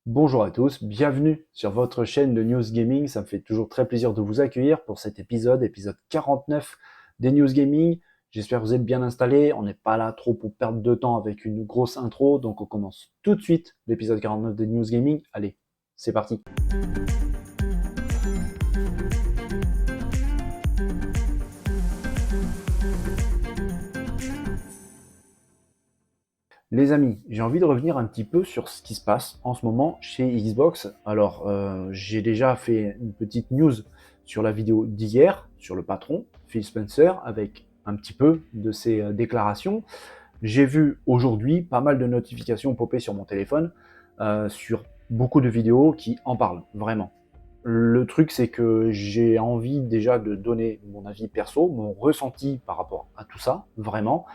Bonjour à tous, bienvenue sur votre chaîne de News Gaming. Ça me fait toujours très plaisir de vous accueillir pour cet épisode 49 des News Gaming. J'espère que vous êtes bien installés. On n'est pas là trop pour perdre de temps avec une grosse intro, donc on commence tout de suite l'épisode 49 des News Gaming. Allez, c'est parti. Les amis, j'ai envie de revenir un petit peu sur ce qui se passe en ce moment chez Xbox. Alors, j'ai déjà fait une petite news sur la vidéo d'hier, sur le patron, Phil Spencer, avec un petit peu de ses déclarations. J'ai vu aujourd'hui pas mal de notifications popper sur mon téléphone, sur beaucoup de vidéos qui en parlent, vraiment. Le truc, c'est que j'ai envie déjà de donner mon avis perso, mon ressenti par rapport à tout ça, vraiment.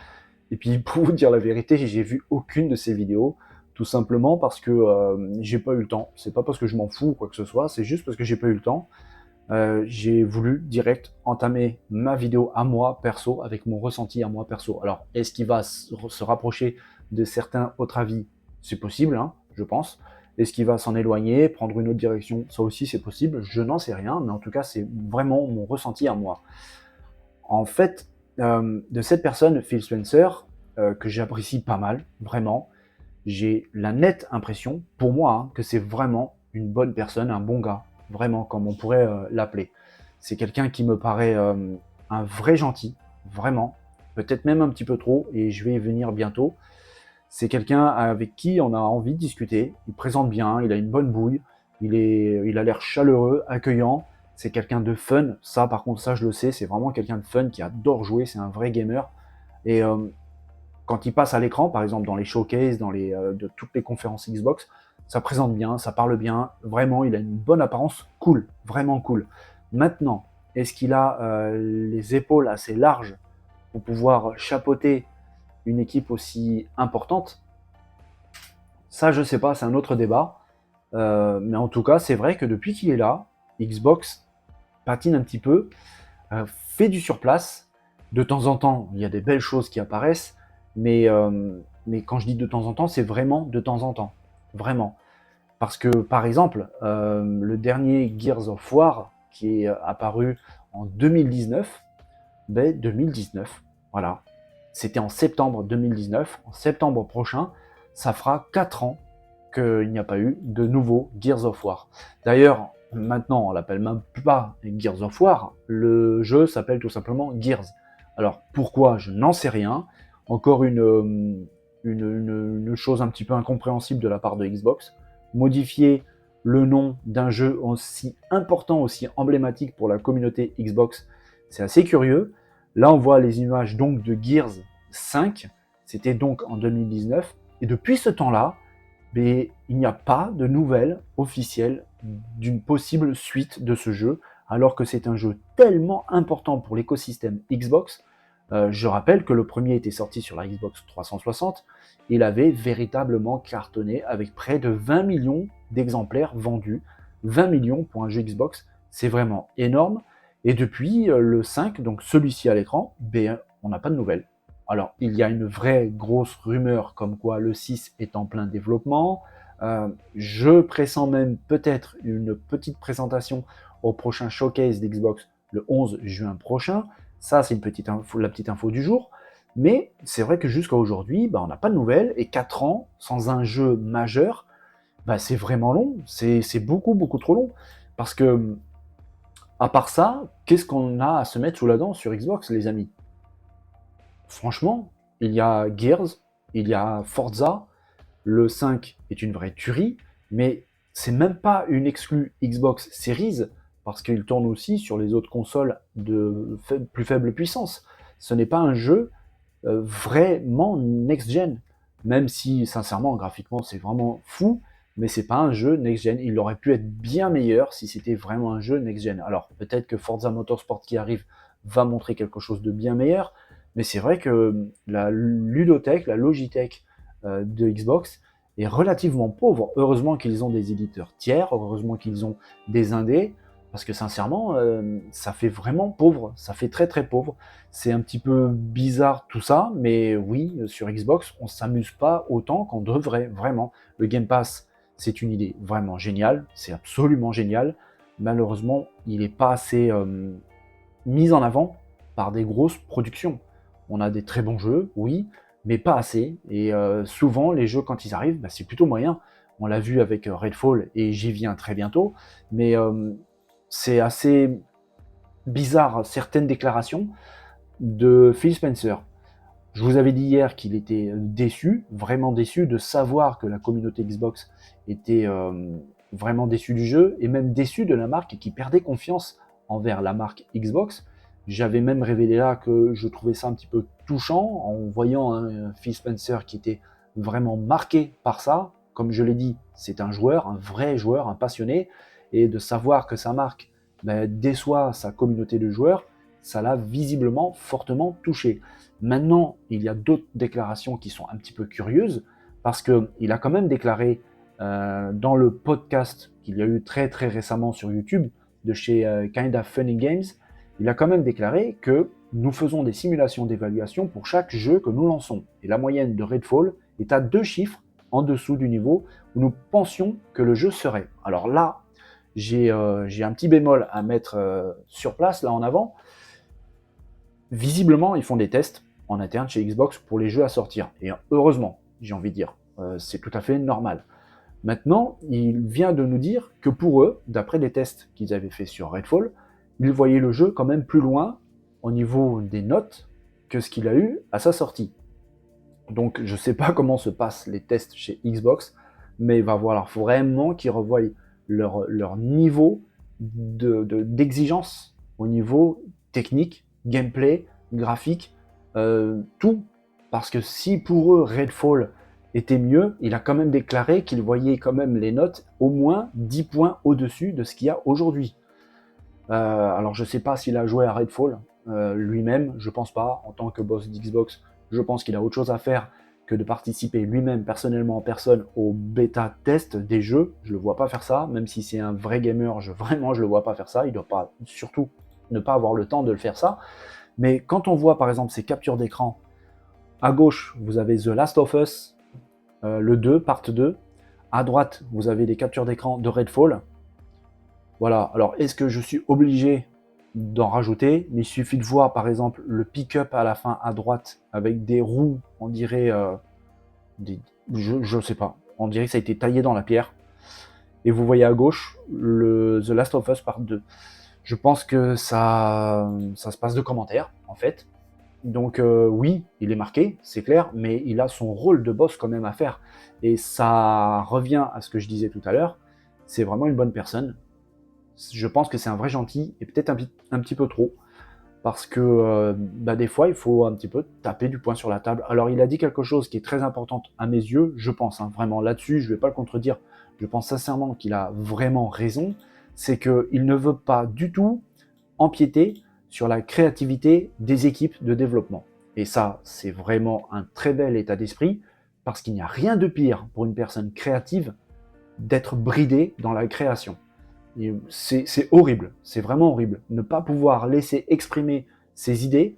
Et puis pour vous dire la vérité, j'ai vu aucune de ces vidéos, tout simplement parce que j'ai pas eu le temps. C'est pas parce que je m'en fous ou quoi que ce soit, c'est juste parce que j'ai pas eu le temps. J'ai voulu direct entamer ma vidéo à moi perso, avec mon ressenti à moi perso. Alors, est-ce qu'il va se rapprocher de certains autres avis? C'est possible, hein, je pense. Est-ce qu'il va s'en éloigner, prendre une autre direction? Ça aussi, c'est possible. Je n'en sais rien, mais en tout cas, c'est vraiment mon ressenti à moi. En fait, de cette personne, Phil Spencer, que j'apprécie pas mal, vraiment, j'ai la nette impression, pour moi, hein, que c'est vraiment une bonne personne, un bon gars, vraiment, comme on pourrait l'appeler. C'est quelqu'un qui me paraît un vrai gentil, vraiment, peut-être même un petit peu trop, et je vais y venir bientôt. C'est quelqu'un avec qui on a envie de discuter, il présente bien, il a une bonne bouille, il a l'air chaleureux, accueillant, c'est quelqu'un de fun, ça par contre ça je le sais, c'est vraiment quelqu'un de fun qui adore jouer, c'est un vrai gamer. Et quand il passe à l'écran, par exemple dans les showcases, de toutes les conférences Xbox, ça présente bien, ça parle bien, vraiment il a une bonne apparence, cool, vraiment cool. Maintenant, est-ce qu'il a les épaules assez larges pour pouvoir chapeauter une équipe aussi importante? Ça, je sais pas, c'est un autre débat. Mais en tout cas, c'est vrai que depuis qu'il est là, Xbox patine un petit peu, fait du surplace. De temps en temps, il y a des belles choses qui apparaissent, mais quand je dis de temps en temps, c'est vraiment de temps en temps. Vraiment. Parce que, par exemple, le dernier Gears of War, qui est apparu en 2019, ben 2019, voilà. C'était en septembre 2019. En septembre prochain, ça fera 4 ans qu'il n'y a pas eu de nouveau Gears of War. D'ailleurs, maintenant, on l'appelle même pas Gears of War, le jeu s'appelle tout simplement Gears. Alors, pourquoi? Je n'en sais rien. Encore une chose un petit peu incompréhensible de la part de Xbox. Modifier le nom d'un jeu aussi important, aussi emblématique pour la communauté Xbox, c'est assez curieux. Là, on voit les images donc de Gears 5, c'était donc en 2019, et depuis ce temps-là, mais il n'y a pas de nouvelles officielles d'une possible suite de ce jeu, alors que c'est un jeu tellement important pour l'écosystème Xbox. Je rappelle que le premier était sorti sur la Xbox 360, il avait véritablement cartonné avec près de 20 millions d'exemplaires vendus. 20 millions pour un jeu Xbox, c'est vraiment énorme. Et depuis le 5, donc celui-ci à l'écran, ben, on n'a pas de nouvelles. Alors, il y a une vraie grosse rumeur comme quoi le 6 est en plein développement. Je pressens même peut-être une petite présentation au prochain showcase d'Xbox le 11 juin prochain. Ça, c'est une petite info, la petite info du jour. Mais c'est vrai que jusqu'à aujourd'hui, bah, on n'a pas de nouvelles. Et 4 ans sans un jeu majeur, bah, c'est vraiment long. C'est beaucoup, beaucoup trop long. Parce que, à part ça, qu'est-ce qu'on a à se mettre sous la dent sur Xbox, les amis? Franchement, il y a Gears, il y a Forza, le 5 est une vraie tuerie, mais c'est même pas une exclue Xbox Series, parce qu'il tourne aussi sur les autres consoles de plus faible puissance. Ce n'est pas un jeu vraiment next-gen, même si sincèrement, graphiquement, c'est vraiment fou, mais c'est pas un jeu next-gen. Il aurait pu être bien meilleur si c'était vraiment un jeu next-gen. Alors peut-être que Forza Motorsport qui arrive va montrer quelque chose de bien meilleur, mais c'est vrai que la ludothèque, la logitech de Xbox est relativement pauvre. Heureusement qu'ils ont des éditeurs tiers, heureusement qu'ils ont des indés, parce que sincèrement, ça fait vraiment pauvre, ça fait très très pauvre. C'est un petit peu bizarre tout ça, mais oui, sur Xbox, on s'amuse pas autant qu'on devrait, vraiment. Le Game Pass, c'est une idée vraiment géniale, c'est absolument génial. Malheureusement, il n'est pas assez mis en avant par des grosses productions. On a des très bons jeux, oui, mais pas assez. Et souvent, les jeux, quand ils arrivent, bah, c'est plutôt moyen. On l'a vu avec Redfall, et j'y viens très bientôt. Mais c'est assez bizarre, certaines déclarations de Phil Spencer. Je vous avais dit hier qu'il était déçu, vraiment déçu de savoir que la communauté Xbox était vraiment déçue du jeu, et même déçu de la marque, et qui perdait confiance envers la marque Xbox. J'avais même révélé là que je trouvais ça un petit peu touchant en voyant un Phil Spencer qui était vraiment marqué par ça. Comme je l'ai dit, c'est un joueur, un vrai joueur, un passionné, et de savoir que sa marque déçoit sa communauté de joueurs, ça l'a visiblement fortement touché. Maintenant, il y a d'autres déclarations qui sont un petit peu curieuses, parce qu'il a quand même déclaré dans le podcast qu'il y a eu très très récemment sur YouTube, de chez Kinda Funny Games, il a quand même déclaré que nous faisons des simulations d'évaluation pour chaque jeu que nous lançons. Et la moyenne de Redfall est à 2 chiffres en dessous du niveau où nous pensions que le jeu serait. Alors là, j'ai un petit bémol à mettre sur place, là en avant. Visiblement, ils font des tests en interne chez Xbox pour les jeux à sortir. Et heureusement, j'ai envie de dire, c'est tout à fait normal. Maintenant, il vient de nous dire que pour eux, d'après les tests qu'ils avaient fait sur Redfall, ils voyaient le jeu quand même plus loin au niveau des notes que ce qu'il a eu à sa sortie. Donc je ne sais pas comment se passent les tests chez Xbox, mais il va falloir vraiment qu'ils revoient leur niveau d'exigence au niveau technique, gameplay, graphique, tout. Parce que si pour eux Redfall était mieux, il a quand même déclaré qu'il voyait quand même les notes au moins 10 points au-dessus de ce qu'il y a aujourd'hui. Alors je sais pas s'il a joué à Redfall lui-même, je pense pas. En tant que boss d'Xbox, je pense qu'il a autre chose à faire que de participer lui-même personnellement en personne au bêta test des jeux. Je le vois pas faire ça, même si c'est un vrai gamer, vraiment je le vois pas faire ça. Il doit pas, surtout ne pas avoir le temps de le faire ça. Mais quand on voit par exemple ces captures d'écran, à gauche vous avez The Last of Us, le 2, part 2. À droite vous avez des captures d'écran de Redfall. Voilà, alors est-ce que je suis obligé d'en rajouter? Mais il suffit de voir par exemple le pick-up à la fin à droite avec des roues, on dirait, je sais pas, on dirait que ça a été taillé dans la pierre. Et vous voyez à gauche le The Last of Us Part 2. Je pense que ça se passe de commentaires en fait. Donc oui, il est marqué, c'est clair, mais il a son rôle de boss quand même à faire. Et ça revient à ce que je disais tout à l'heure, c'est vraiment une bonne personne. Je pense que c'est un vrai gentil, et peut-être un petit peu trop, parce que des fois, il faut un petit peu taper du poing sur la table. Alors, il a dit quelque chose qui est très important à mes yeux, je pense, vraiment là-dessus, je ne vais pas le contredire, je pense sincèrement qu'il a vraiment raison, c'est qu'il ne veut pas du tout empiéter sur la créativité des équipes de développement. Et ça, c'est vraiment un très bel état d'esprit, parce qu'il n'y a rien de pire pour une personne créative d'être bridée dans la création. C'est horrible, c'est vraiment horrible. Ne pas pouvoir laisser exprimer ses idées,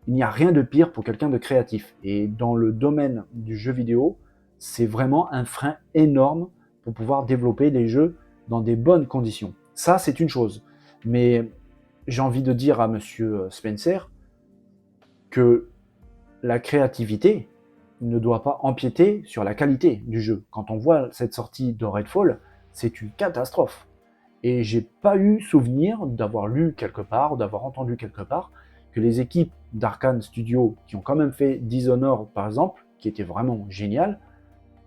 il n'y a rien de pire pour quelqu'un de créatif. Et dans le domaine du jeu vidéo, c'est vraiment un frein énorme pour pouvoir développer des jeux dans des bonnes conditions. Ça, c'est une chose. Mais j'ai envie de dire à monsieur Spencer que la créativité ne doit pas empiéter sur la qualité du jeu. Quand on voit cette sortie de Redfall, c'est une catastrophe. Et j'ai pas eu souvenir d'avoir lu quelque part, d'avoir entendu quelque part, que les équipes d'Arkane Studio, qui ont quand même fait Dishonored par exemple, qui était vraiment génial,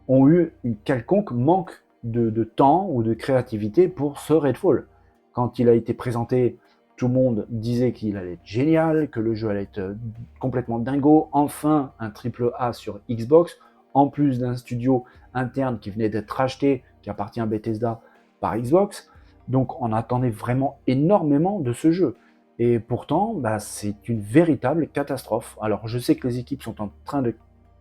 ont eu une quelconque manque de temps ou de créativité pour ce Redfall. Quand il a été présenté, tout le monde disait qu'il allait être génial, que le jeu allait être complètement dingo, enfin un triple A sur Xbox, en plus d'un studio interne qui venait d'être racheté, qui appartient à Bethesda par Xbox. Donc on attendait vraiment énormément de ce jeu. Et pourtant, c'est une véritable catastrophe. Alors je sais que les équipes sont en train de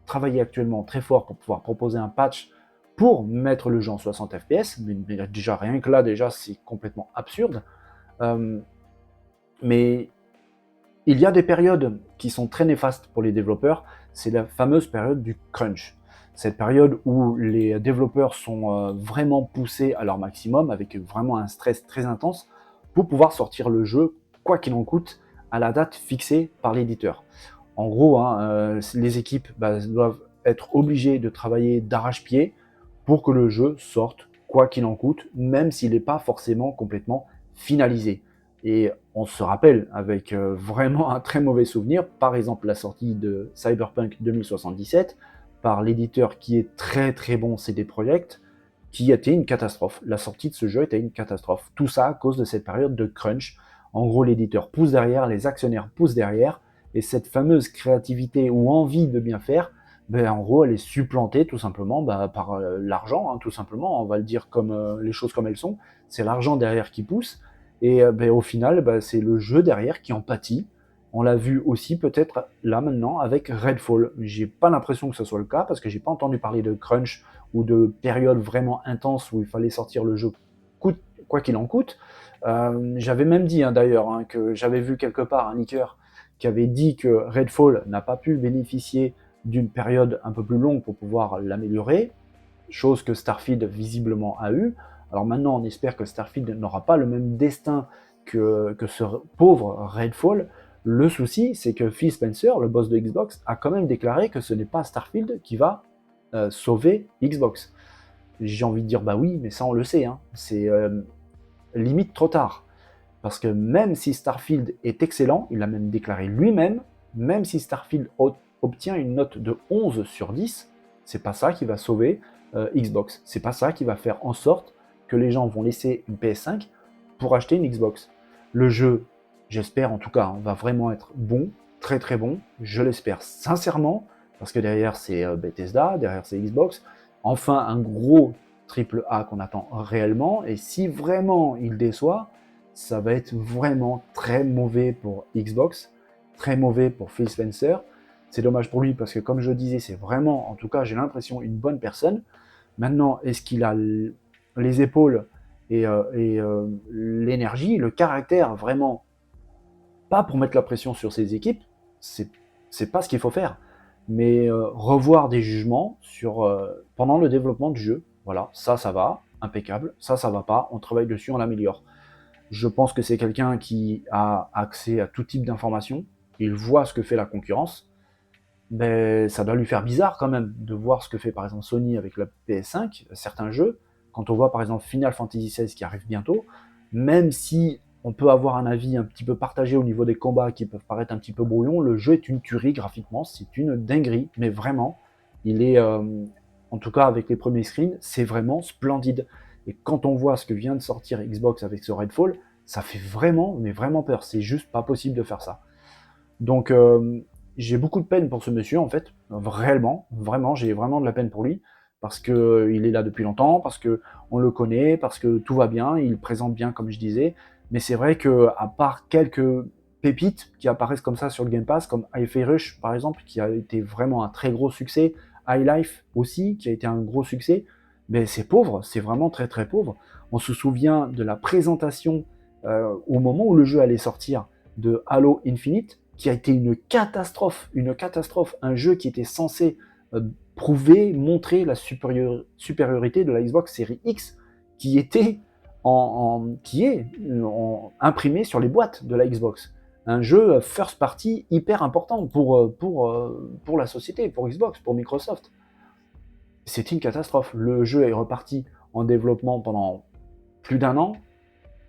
travailler actuellement très fort pour pouvoir proposer un patch pour mettre le jeu en 60 fps, mais déjà rien que là, déjà c'est complètement absurde. Mais il y a des périodes qui sont très néfastes pour les développeurs, c'est la fameuse période du crunch. cette période où les développeurs sont vraiment poussés à leur maximum, avec vraiment un stress très intense, pour pouvoir sortir le jeu, quoi qu'il en coûte, à la date fixée par l'éditeur. En gros, hein, les équipes doivent être obligées de travailler d'arrache-pied pour que le jeu sorte, quoi qu'il en coûte, même s'il n'est pas forcément complètement finalisé. Et on se rappelle, avec vraiment un très mauvais souvenir, par exemple la sortie de Cyberpunk 2077, par l'éditeur qui est très très bon CD Projekt, qui a été une catastrophe. La sortie de ce jeu était une catastrophe. Tout ça à cause de cette période de crunch. En gros, l'éditeur pousse derrière, les actionnaires poussent derrière, et cette fameuse créativité ou envie de bien faire, en gros, elle est supplantée tout simplement par l'argent, hein, tout simplement. On va le dire comme les choses comme elles sont. C'est l'argent derrière qui pousse, et au final, c'est le jeu derrière qui en pâtit. On l'a vu aussi peut-être là maintenant avec Redfall. J'ai pas l'impression que ce soit le cas parce que j'ai pas entendu parler de crunch ou de période vraiment intense où il fallait sortir le jeu quoi qu'il en coûte. J'avais même dit d'ailleurs que j'avais vu quelque part un leaker qui avait dit que Redfall n'a pas pu bénéficier d'une période un peu plus longue pour pouvoir l'améliorer, chose que Starfield visiblement a eu. Alors maintenant, on espère que Starfield n'aura pas le même destin que ce pauvre Redfall. Le souci, c'est que Phil Spencer, le boss de Xbox, a quand même déclaré que ce n'est pas Starfield qui va sauver Xbox. J'ai envie de dire, bah oui, mais ça on le sait, hein. C'est limite trop tard. Parce que même si Starfield est excellent, il l'a même déclaré lui-même, même si Starfield obtient une note de 11 sur 10, c'est pas ça qui va sauver Xbox. C'est pas ça qui va faire en sorte que les gens vont laisser une PS5 pour acheter une Xbox. Le jeu, j'espère en tout cas, va vraiment être bon, très très bon. Je l'espère sincèrement, parce que derrière c'est Bethesda, derrière c'est Xbox. Enfin, un gros triple A qu'on attend réellement. Et si vraiment il déçoit, ça va être vraiment très mauvais pour Xbox, très mauvais pour Phil Spencer. C'est dommage pour lui parce que, comme je disais, c'est vraiment, en tout cas, j'ai l'impression, une bonne personne. Maintenant, est-ce qu'il a les épaules et l'énergie, le caractère vraiment, pas pour mettre la pression sur ses équipes, c'est pas ce qu'il faut faire, mais revoir des jugements sur, pendant le développement du jeu. Voilà, ça va, impeccable, ça va pas, on travaille dessus, on l'améliore. Je pense que c'est quelqu'un qui a accès à tout type d'informations, il voit ce que fait la concurrence, ça doit lui faire bizarre quand même de voir ce que fait par exemple Sony avec la PS5, certains jeux, quand on voit par exemple Final Fantasy XVI qui arrive bientôt, même si on peut avoir un avis un petit peu partagé au niveau des combats qui peuvent paraître un petit peu brouillons, le jeu est une tuerie graphiquement, c'est une dinguerie, mais vraiment, il est, en tout cas avec les premiers screens, c'est vraiment splendide. Et quand on voit ce que vient de sortir Xbox avec ce Redfall, ça fait vraiment, mais vraiment peur, c'est juste pas possible de faire ça. Donc j'ai beaucoup de peine pour ce monsieur en fait, réellement, vraiment, j'ai vraiment de la peine pour lui, parce que il est là depuis longtemps, parce que on le connaît, parce que tout va bien, il présente bien comme je disais, mais c'est vrai que à part quelques pépites qui apparaissent comme ça sur le Game Pass, comme Hi-Fi Rush par exemple, qui a été vraiment un très gros succès, High Life aussi, qui a été un gros succès, mais c'est pauvre, c'est vraiment très très pauvre. On se souvient de la présentation au moment où le jeu allait sortir de Halo Infinite, qui a été une catastrophe, un jeu qui était censé prouver, montrer la supériorité de la Xbox Series X, qui était imprimé sur les boîtes de la Xbox. Un jeu first party hyper important pour la société, pour Xbox, pour Microsoft. C'était une catastrophe. Le jeu est reparti en développement pendant plus d'un an,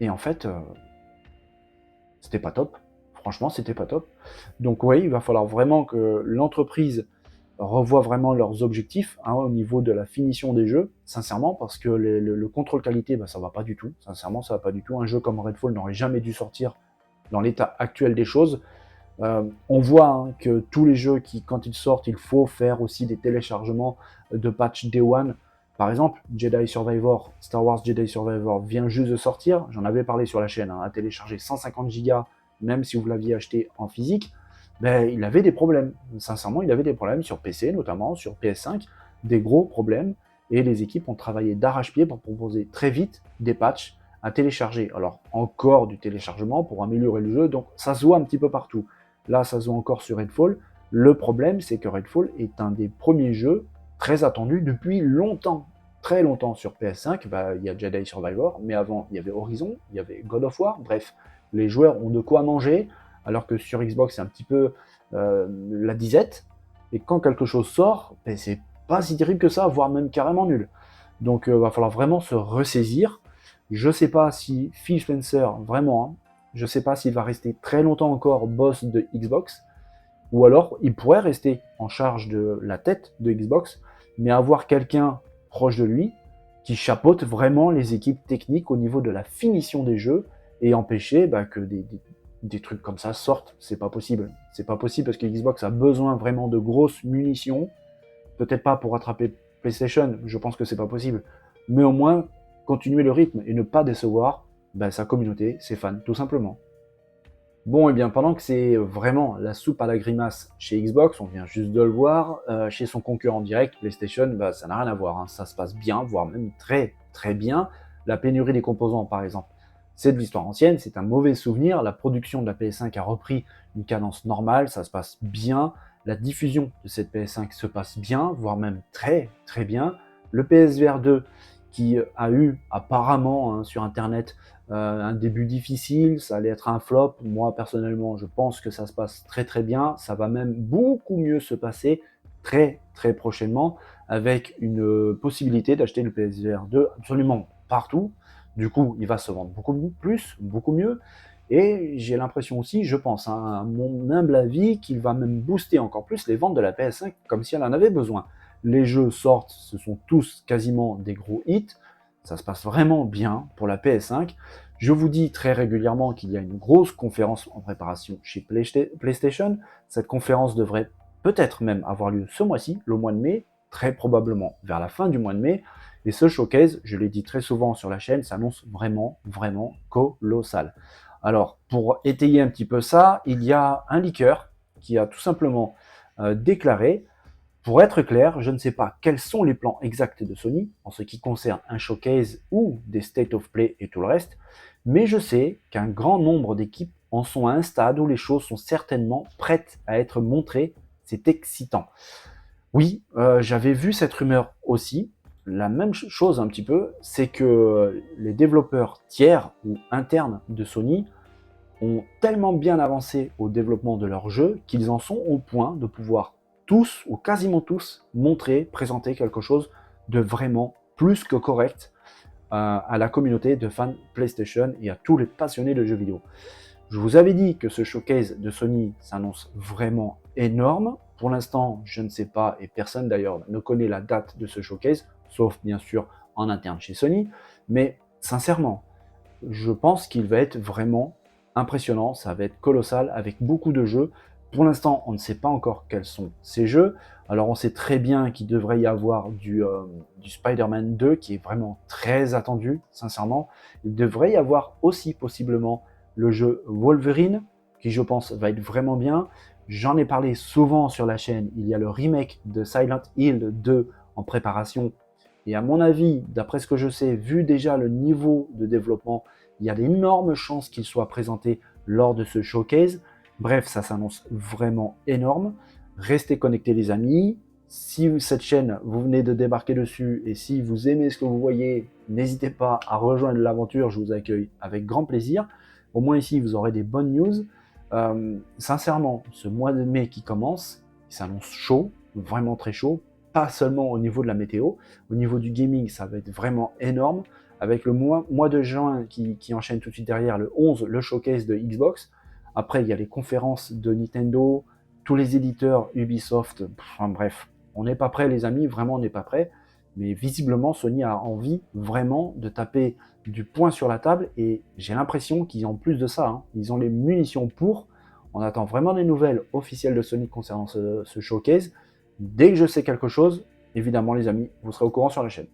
et en fait, c'était pas top. Franchement, c'était pas top. Donc oui, il va falloir vraiment que l'entreprise revoie vraiment leurs objectifs au niveau de la finition des jeux, sincèrement, parce que le contrôle qualité, ça va pas du tout. Sincèrement, ça va pas du tout. Un jeu comme Redfall n'aurait jamais dû sortir dans l'état actuel des choses. On voit que tous les jeux quand ils sortent, il faut faire aussi des téléchargements de patch Day One. Par exemple, Star Wars Jedi Survivor vient juste de sortir. J'en avais parlé sur la chaîne, à télécharger 150 Go, même si vous l'aviez acheté en physique. Il avait des problèmes. Sincèrement, il avait des problèmes sur PC, notamment sur PS5, des gros problèmes. Et les équipes ont travaillé d'arrache-pied pour proposer très vite des patchs à télécharger. Alors, encore du téléchargement pour améliorer le jeu, donc ça se voit un petit peu partout. Là, ça se voit encore sur Redfall. Le problème, c'est que Redfall est un des premiers jeux très attendu depuis longtemps, très longtemps sur PS5. Il y a Jedi Survivor, mais avant, il y avait Horizon, il y avait God of War. Bref, les joueurs ont de quoi manger, alors que sur Xbox, c'est un petit peu la disette. Et quand quelque chose sort, c'est pas si terrible que ça, voire même carrément nul. Donc, va falloir vraiment se ressaisir. Je sais pas si Phil Spencer, vraiment, hein, je sais pas s'il va rester très longtemps encore boss de Xbox, ou alors il pourrait rester en charge de la tête de Xbox, mais avoir quelqu'un proche de lui qui chapeaute vraiment les équipes techniques au niveau de la finition des jeux et empêcher que des trucs comme ça sortent. C'est pas possible. C'est pas possible parce que Xbox a besoin vraiment de grosses munitions. Peut-être pas pour rattraper PlayStation, je pense que c'est pas possible. Mais au moins, continuer le rythme et ne pas décevoir sa communauté, ses fans, tout simplement. Bon, et bien pendant que c'est vraiment la soupe à la grimace chez Xbox, on vient juste de le voir, chez son concurrent direct, PlayStation, ça n'a rien à voir, hein. Ça se passe bien, voire même très très bien. La pénurie des composants, par exemple, c'est de l'histoire ancienne, c'est un mauvais souvenir. La production de la PS5 a repris une cadence normale, ça se passe bien. La diffusion de cette PS5 se passe bien, voire même très très bien. Le PSVR 2, qui a eu apparemment sur Internet un début difficile, ça allait être un flop. Moi, personnellement, je pense que ça se passe très très bien. Ça va même beaucoup mieux se passer très très prochainement avec une possibilité d'acheter le PSVR 2 absolument partout. Du coup, il va se vendre beaucoup plus, beaucoup mieux. Et j'ai l'impression aussi, je pense, hein, à mon humble avis, qu'il va même booster encore plus les ventes de la PS5 comme si elle en avait besoin. Les jeux sortent, ce sont tous quasiment des gros hits. Ça se passe vraiment bien pour la PS5. Je vous dis très régulièrement qu'il y a une grosse conférence en préparation chez PlayStation. Cette conférence devrait peut-être même avoir lieu ce mois-ci, le mois de mai, très probablement vers la fin du mois de mai. Et ce showcase, je l'ai dit très souvent sur la chaîne, s'annonce vraiment, vraiment colossal. Alors, pour étayer un petit peu ça, il y a un leaker qui a tout simplement déclaré: pour être clair, je ne sais pas quels sont les plans exacts de Sony en ce qui concerne un showcase ou des state of play et tout le reste, mais je sais qu'un grand nombre d'équipes en sont à un stade où les choses sont certainement prêtes à être montrées. C'est excitant. Oui, j'avais vu cette rumeur aussi. La même chose un petit peu, c'est que les développeurs tiers ou internes de Sony ont tellement bien avancé au développement de leur jeu qu'ils en sont au point de pouvoir tous, ou quasiment tous, montrer, présenter quelque chose de vraiment plus que correct à la communauté de fans PlayStation et à tous les passionnés de jeux vidéo. Je vous avais dit que ce showcase de Sony s'annonce vraiment énorme. Pour l'instant, je ne sais pas, et personne d'ailleurs ne connaît la date de ce showcase, sauf bien sûr en interne chez Sony, mais sincèrement, je pense qu'il va être vraiment impressionnant, ça va être colossal avec beaucoup de jeux. Pour l'instant, on ne sait pas encore quels sont ces jeux. Alors on sait très bien qu'il devrait y avoir du Spider-Man 2 qui est vraiment très attendu, sincèrement. Il devrait y avoir aussi possiblement le jeu Wolverine, qui je pense va être vraiment bien. J'en ai parlé souvent sur la chaîne, il y a le remake de Silent Hill 2 en préparation. Et à mon avis, d'après ce que je sais, vu déjà le niveau de développement, il y a d'énormes chances qu'il soit présenté lors de ce showcase. Bref, ça s'annonce vraiment énorme. Restez connectés les amis. Si cette chaîne, vous venez de débarquer dessus et si vous aimez ce que vous voyez, n'hésitez pas à rejoindre l'aventure, je vous accueille avec grand plaisir. Au moins ici, vous aurez des bonnes news. Sincèrement, ce mois de mai qui commence, il s'annonce chaud, vraiment très chaud, pas seulement au niveau de la météo, au niveau du gaming, ça va être vraiment énorme, avec le mois de juin qui enchaîne tout de suite derrière, le 11, le showcase de Xbox. Après, il y a les conférences de Nintendo, tous les éditeurs, Ubisoft, enfin bref, on n'est pas prêts les amis, vraiment on n'est pas prêts, mais visiblement Sony a envie vraiment de taper du poing sur la table, et j'ai l'impression qu'ils ont plus de ça, hein. Ils ont les munitions pour. On attend vraiment des nouvelles officielles de Sony concernant ce showcase. Dès que je sais quelque chose, évidemment les amis, vous serez au courant sur la chaîne.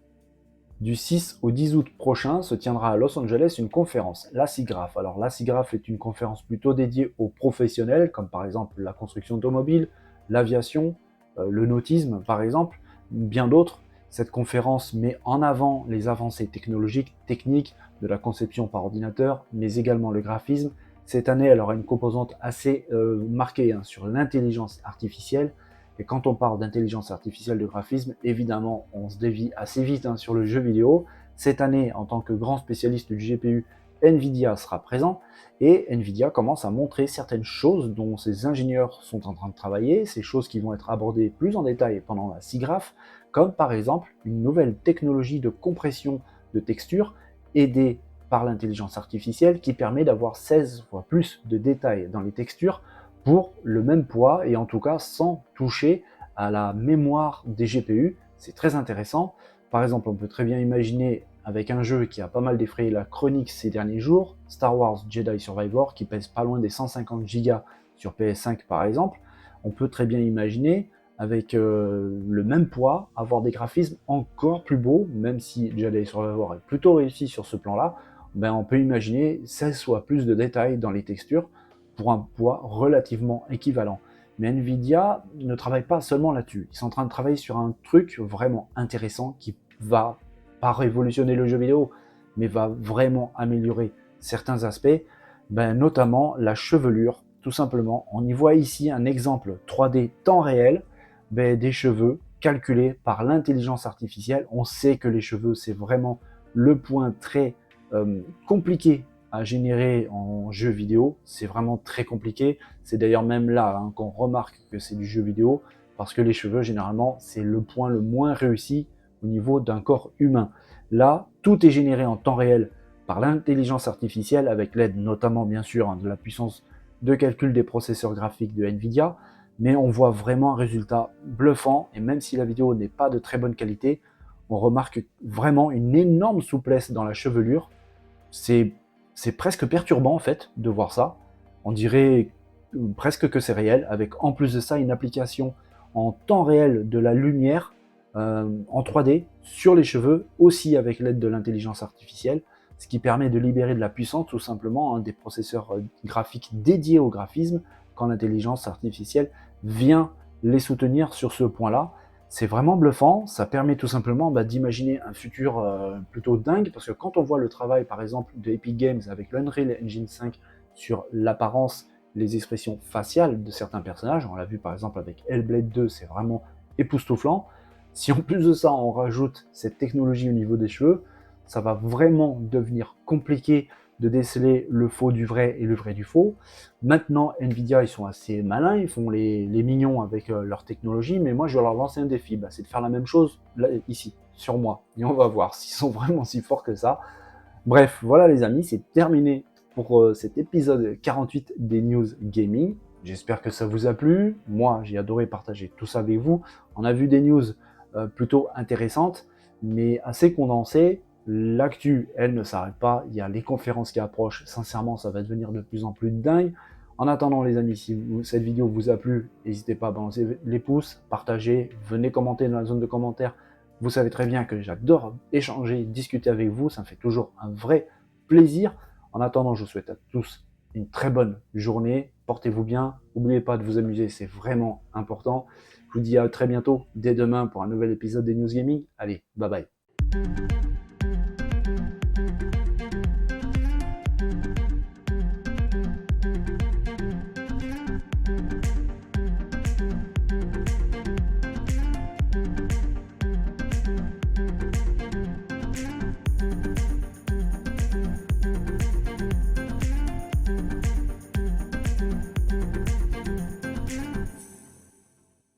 Du 6 au 10 août prochain se tiendra à Los Angeles une conférence, la SIGGRAPH. Alors la SIGGRAPH est une conférence plutôt dédiée aux professionnels, comme par exemple la construction automobile, l'aviation, le nautisme par exemple, bien d'autres. Cette conférence met en avant les avancées technologiques, techniques, de la conception par ordinateur, mais également le graphisme. Cette année, elle aura une composante assez marquée sur l'intelligence artificielle. Et quand on parle d'intelligence artificielle de graphisme, évidemment, on se dévie assez vite sur le jeu vidéo. Cette année, en tant que grand spécialiste du GPU, Nvidia sera présent et Nvidia commence à montrer certaines choses dont ses ingénieurs sont en train de travailler, ces choses qui vont être abordées plus en détail pendant la SIGGRAPH, comme par exemple une nouvelle technologie de compression de textures aidée par l'intelligence artificielle qui permet d'avoir 16 fois plus de détails dans les textures pour le même poids et en tout cas sans toucher à la mémoire des GPU. C'est très intéressant. Par exemple, on peut très bien imaginer avec un jeu qui a pas mal défrayé la chronique ces derniers jours, Star Wars Jedi Survivor, qui pèse pas loin des 150 Go sur PS5 par exemple, on peut très bien imaginer avec le même poids avoir des graphismes encore plus beaux, même si Jedi Survivor est plutôt réussi sur ce plan-là, ben on peut imaginer 16 fois plus de détails dans les textures pour un poids relativement équivalent. Mais Nvidia ne travaille pas seulement là-dessus. Ils sont en train de travailler sur un truc vraiment intéressant qui va pas révolutionner le jeu vidéo, mais va vraiment améliorer certains aspects, notamment la chevelure, tout simplement. On y voit ici un exemple 3D temps réel des cheveux calculés par l'intelligence artificielle. On sait que les cheveux, c'est vraiment le point très compliqué à générer en jeu vidéo. C'est vraiment très compliqué. C'est d'ailleurs même là qu'on remarque que c'est du jeu vidéo, parce que les cheveux, généralement, c'est le point le moins réussi au niveau d'un corps humain. Là, tout est généré en temps réel par l'intelligence artificielle, avec l'aide notamment, bien sûr, de la puissance de calcul des processeurs graphiques de Nvidia, mais on voit vraiment un résultat bluffant, et même si la vidéo n'est pas de très bonne qualité, on remarque vraiment une énorme souplesse dans la chevelure. C'est presque perturbant en fait de voir ça. On dirait presque que c'est réel, avec en plus de ça une application en temps réel de la lumière en 3D sur les cheveux, aussi avec l'aide de l'intelligence artificielle, ce qui permet de libérer de la puissance tout simplement, des processeurs graphiques dédiés au graphisme, quand l'intelligence artificielle vient les soutenir sur ce point-là. C'est vraiment bluffant, ça permet tout simplement d'imaginer un futur plutôt dingue, parce que quand on voit le travail par exemple de Epic Games avec l'Unreal Engine 5 sur l'apparence, les expressions faciales de certains personnages, on l'a vu par exemple avec Hellblade 2, c'est vraiment époustouflant. Si en plus de ça on rajoute cette technologie au niveau des cheveux, ça va vraiment devenir compliqué de déceler le faux du vrai et le vrai du faux. Maintenant, Nvidia, ils sont assez malins, ils font les mignons avec leur technologie, mais moi, je vais leur lancer un défi, c'est de faire la même chose là, ici, sur moi. Et on va voir s'ils sont vraiment si forts que ça. Bref, voilà les amis, c'est terminé pour cet épisode 48 des News Gaming. J'espère que ça vous a plu. Moi, j'ai adoré partager tout ça avec vous. On a vu des news plutôt intéressantes, mais assez condensées. L'actu, elle ne s'arrête pas. Il y a les conférences qui approchent. Sincèrement, ça va devenir de plus en plus dingue. En attendant, les amis, si cette vidéo vous a plu, n'hésitez pas à balancer les pouces, partagez, venez commenter dans la zone de commentaires. Vous savez très bien que j'adore échanger, discuter avec vous. Ça me fait toujours un vrai plaisir. En attendant, je vous souhaite à tous une très bonne journée. Portez-vous bien. N'oubliez pas de vous amuser, c'est vraiment important. Je vous dis à très bientôt, dès demain, pour un nouvel épisode des News Gaming. Allez, bye bye.